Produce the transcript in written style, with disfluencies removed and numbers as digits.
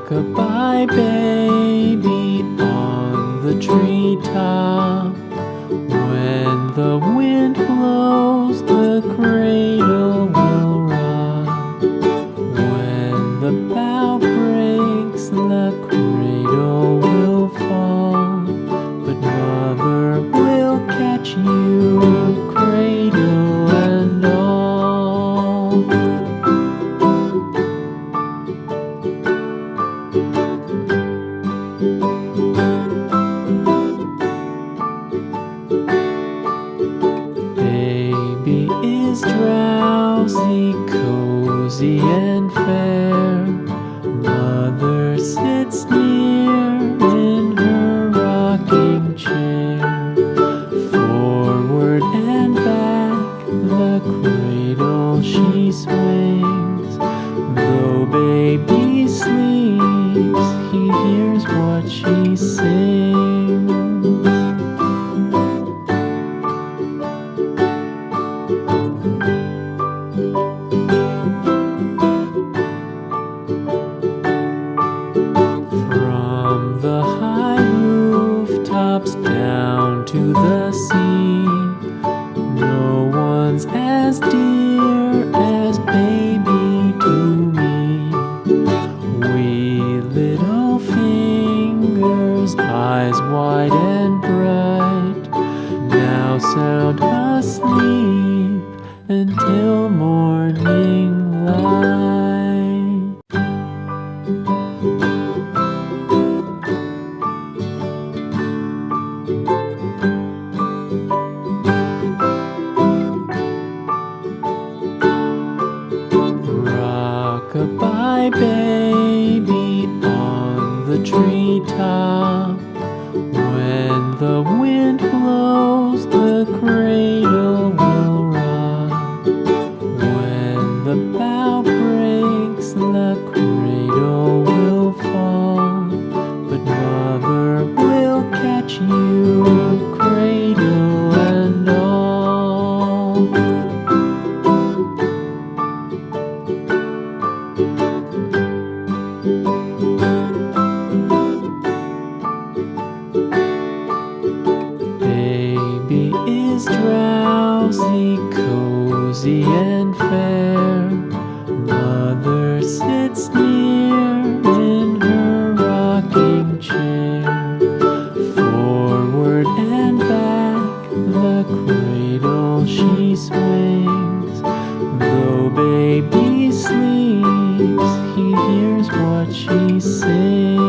Rock-a-bye baby on the treetop. When the wind blows, the cradle will rock. When the bough breaks, the cradle will fall. But mother will catch you, cradle and all. Baby is drowsy, cozy and fair. Mother sits near in her rocking chair. Forward and back, the cradle she swings. Though baby sleeps, he hears what she sings. From the high rooftops down to the sea, no one's as dear as baby to me. Wee little fingers, eyes wide and bright, now sound asleep until morning light. Rock-a-bye baby on the treetop. When the wind blows, the cradle will rock. When the bough breaks, the cradle will fall. But mother will catch you, cradle and all. Baby is drowsy, cozy and fair. Mother sits near in her rocking chair. Forward and back, the cradle she swings. Though baby sleeps, he hears what she sings.